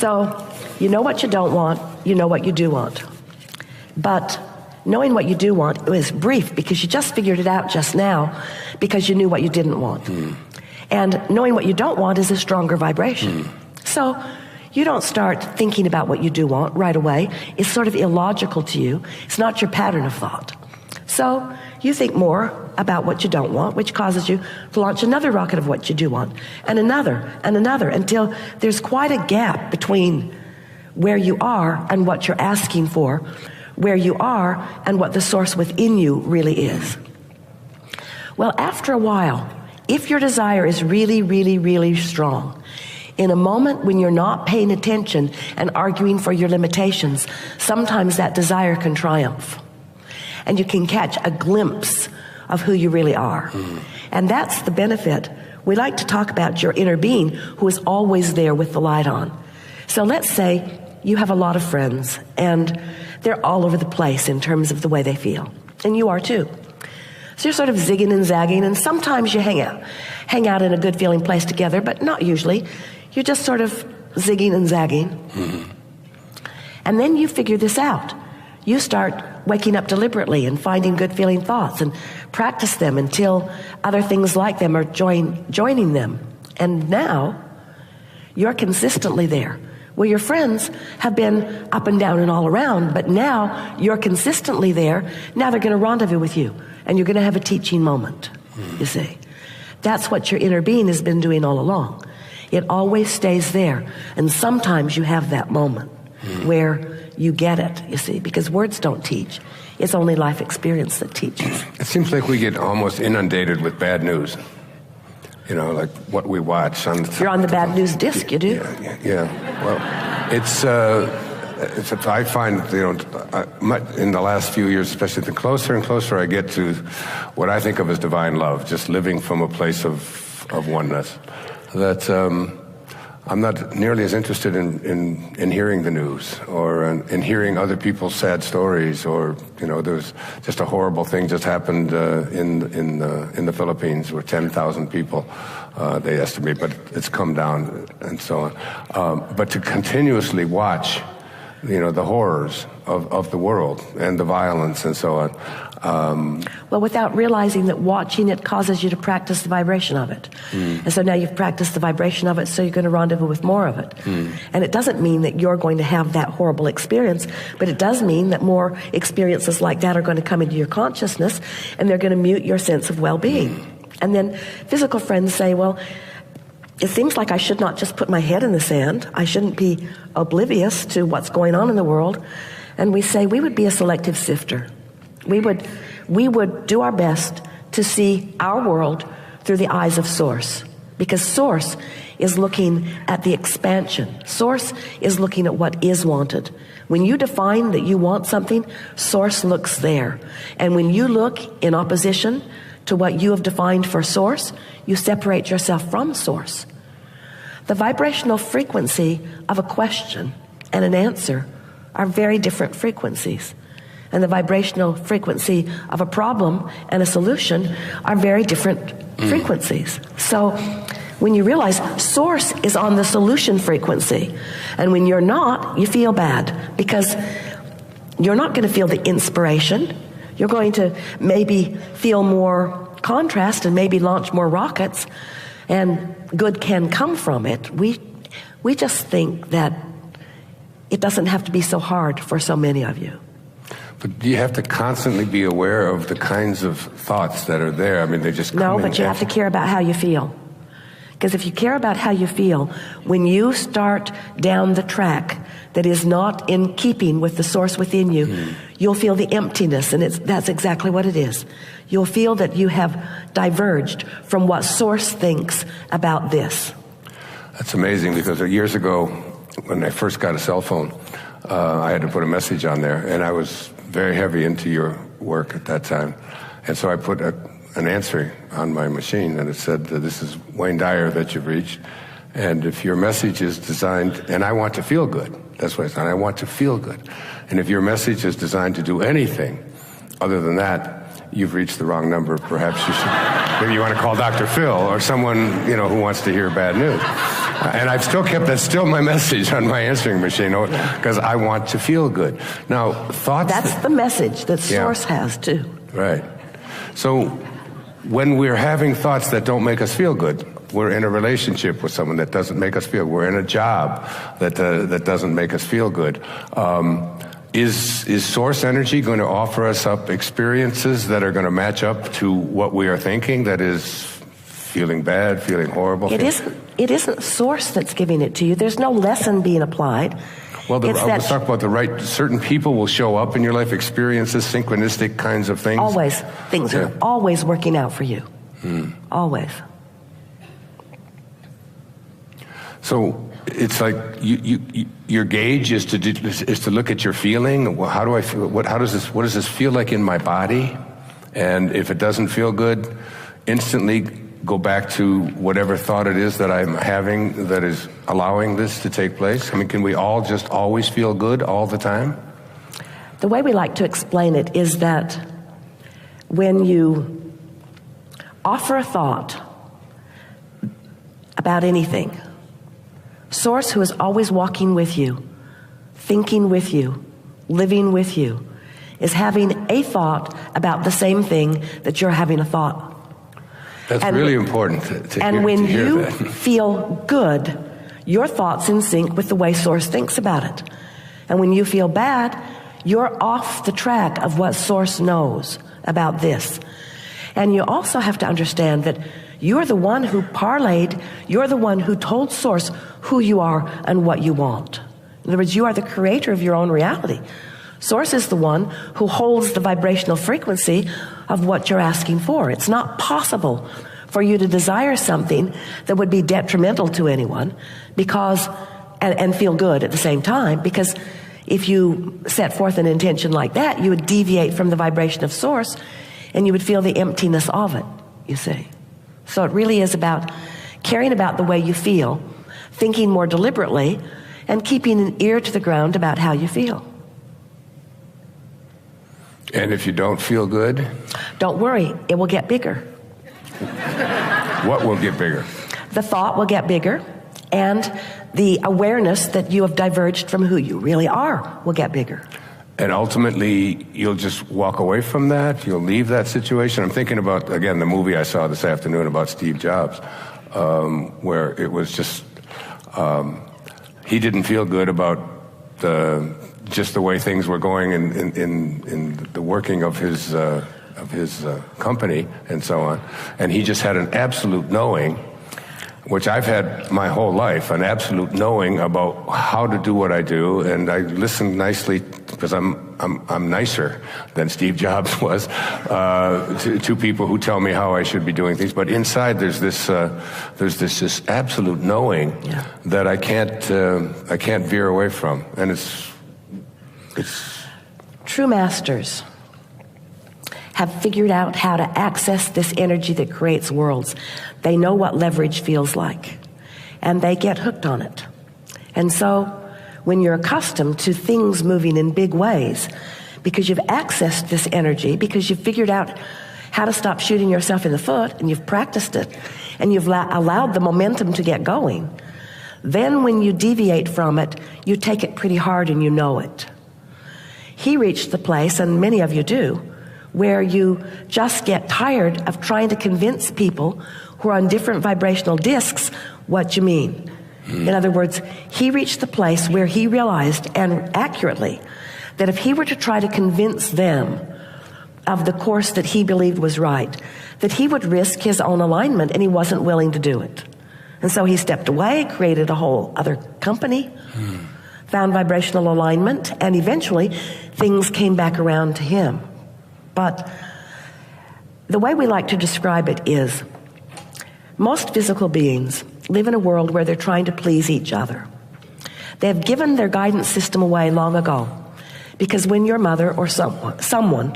So you know what you don't want, you know what you do want. But knowing what you do want is brief because you just figured it out just now because you knew what you didn't want. And knowing what you don't want is a stronger vibration. So you don't start thinking about what you do want right away. It's sort of illogical to you. It's not your pattern of thought. So you think more about what you don't want, which causes you to launch another rocket of what you do want, and another, until there's quite a gap between where you are and what you're asking for, where you are and what the source within you really is. Well, after a while, if your desire is really, really, really strong, in a moment when you're not paying attention and arguing for your limitations, sometimes that desire can triumph. And you can catch a glimpse of who you really are. And that's the benefit. We like to talk about your inner being who is always there with the light on. So let's say you have a lot of friends and they're all over the place in terms of the way they feel. And you are too. So you're sort of zigging and zagging, and sometimes you hang out in a good feeling place together, but not usually. You're just sort of zigging and zagging. And then you figure this out. You start waking up deliberately and finding good feeling thoughts and practice them until other things like them are joining them. And now you're consistently there. Well, your friends have been up and down and all around, but now you're consistently there. Now they're going to rendezvous with you, and you're going to have a teaching moment, you see. That's what your inner being has been doing all along. It always stays there, and sometimes you have that moment where you get it, you see, because words don't teach. It's only life experience that teaches. It seems like we get almost inundated with bad news. You know, like what we watch on the... You're on the bad news disc, you do? Yeah. Well, it's I find, in the last few years, especially the closer and closer I get to what I think of as divine love, just living from a place of oneness, that I'm not nearly as interested in hearing the news or in hearing other people's sad stories, or there's just a horrible thing just happened in the Philippines where 10,000 people they estimate, but it's come down and so on. But to continuously watch the horrors of the world and the violence and so on. Well, without realizing that watching it causes you to practice the vibration of it. And so now you've practiced the vibration of it, so you're going to rendezvous with more of it. And it doesn't mean that you're going to have that horrible experience, but it does mean that more experiences like that are going to come into your consciousness, and they're going to mute your sense of well-being. And then physical friends say, well, it seems like I should not just put my head in the sand. I shouldn't be oblivious to what's going on in the world. And we say we would be a selective sifter. We would do our best to see our world through the eyes of Source, because Source is looking at the expansion. Source is looking at what is wanted. When you define that you want something, Source looks there. And when you look in opposition to what you have defined for Source, you separate yourself from Source. The vibrational frequency of a question and an answer are very different frequencies. And the vibrational frequency of a problem and a solution are very different frequencies. So when you realize Source is on the solution frequency, and when you're not, you feel bad, because you're not going to feel the inspiration. You're going to maybe feel more contrast and maybe launch more rockets, and good can come from it. We just think that it doesn't have to be so hard for so many of you. But you have to constantly be aware of the kinds of thoughts that are there. I mean, they just come No, but you have to care about how you feel. Because if you care about how you feel, when you start down the track that is not in keeping with the Source within you, you'll feel the emptiness, and that's exactly what it is. You'll feel that you have diverged from what Source thinks about this. That's amazing, because years ago, when I first got a cell phone, I had to put a message on there, and I was very heavy into your work at that time. And so I put an answer on my machine, and it said, this is Wayne Dyer that you've reached, and if your message is designed, and I want to feel good, that's what it's on, I want to feel good. And if your message is designed to do anything other than that, you've reached the wrong number. Perhaps you should, maybe you want to call Dr. Phil or someone, who wants to hear bad news. And I've still kept, that's still my message on my answering machine, because I want to feel good. Now, thoughts... That's the message that Source has, too. Right. So when we're having thoughts that don't make us feel good, we're in a relationship with someone that doesn't make us feel good, we're in a job that doesn't make us feel good, is Source energy going to offer us up experiences that are going to match up to what we are thinking, that is feeling bad, feeling horrible? It isn't Source that's giving it to you. There's no lesson being applied. Well, let's talk about the right, certain people will show up in your life, experiences, synchronistic kinds of things. Always. Things are always working out for you. Always. So it's like your gauge is to look at your feeling. Well, how do I feel? What does this feel like in my body? And if it doesn't feel good, instantly go back to whatever thought it is that I'm having that is allowing this to take place. I mean, can we all just always feel good all the time? The way we like to explain it is that when you offer a thought about anything, Source, who is always walking with you, thinking with you, living with you, is having a thought about the same thing that you're having a thought. That's really important to and hear, when to hear you that. feel good, your thoughts in sync with the way Source thinks about it. And when you feel bad, you're off the track of what Source knows about this. And you also have to understand that you're the one who parlayed, you're the one who told Source who you are and what you want. In other words, you are the creator of your own reality. Source is the one who holds the vibrational frequency of what you're asking for. It's not possible for you to desire something that would be detrimental to anyone and feel good at the same time, because if you set forth an intention like that, you would deviate from the vibration of Source and you would feel the emptiness of it, you see. So it really is about caring about the way you feel, thinking more deliberately, and keeping an ear to the ground about how you feel. And if you don't feel good? Don't worry, it will get bigger. What will get bigger? The thought will get bigger, and the awareness that you have diverged from who you really are will get bigger. And ultimately, you'll just walk away from that? You'll leave that situation? I'm thinking about, again, the movie I saw this afternoon about Steve Jobs, where it was just, he didn't feel good about just the way things were going in the working of his company and so on. And he just had an absolute knowing, which I've had my whole life, an absolute knowing about how to do what I do, and I listen nicely because I'm nicer than Steve Jobs was to people who tell me how I should be doing things. But inside there's this absolute knowing that I can't veer away from, and it's true masters have figured out how to access this energy that creates worlds. They know what leverage feels like, and they get hooked on it. And so when you're accustomed to things moving in big ways, because you've accessed this energy, because you've figured out how to stop shooting yourself in the foot, and you've practiced it, and you've allowed the momentum to get going, then when you deviate from it, you take it pretty hard and you know it. He reached the place, and many of you do, where you just get tired of trying to convince people who are on different vibrational discs what you mean. In other words, he reached the place where he realized, and accurately, that if he were to try to convince them of the course that he believed was right, that he would risk his own alignment, and he wasn't willing to do it. And so he stepped away, created a whole other company, found vibrational alignment, and eventually things came back around to him. But the way we like to describe it is, most physical beings live in a world where they're trying to please each other. They have given their guidance system away long ago, because when your mother or someone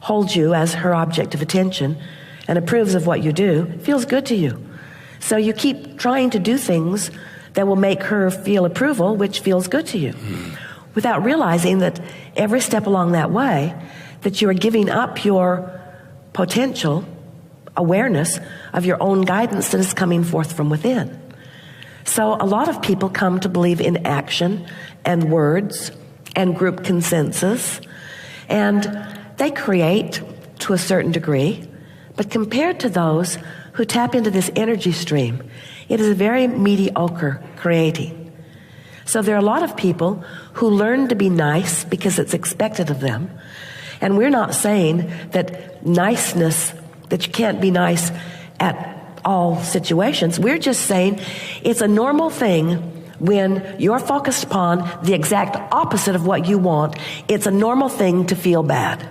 holds you as her object of attention and approves of what you do, it feels good to you. So you keep trying to do things that will make her feel approval, which feels good to you, without realizing that every step along that way, that you are giving up your potential awareness of your own guidance that is coming forth from within. So a lot of people come to believe in action and words and group consensus, and they create to a certain degree, but compared to those who tap into this energy stream, it is a very mediocre creating. So there are a lot of people who learn to be nice because it's expected of them, and we're not saying that niceness, that you can't be nice at all situations. We're just saying it's a normal thing when you're focused upon the exact opposite of what you want. It's a normal thing to feel bad.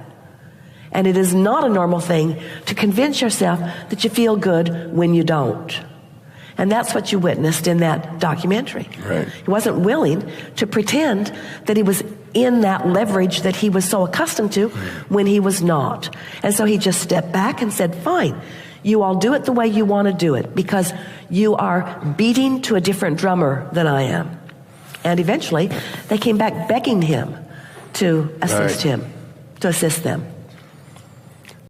And it is not a normal thing to convince yourself that you feel good when you don't. And that's what you witnessed in that documentary. Right. He wasn't willing to pretend that he was in that leverage that he was so accustomed to when he was not. And so he just stepped back and said, fine, you all do it the way you want to do it, because you are beating to a different drummer than I am. And eventually, they came back begging him to assist him, to assist them.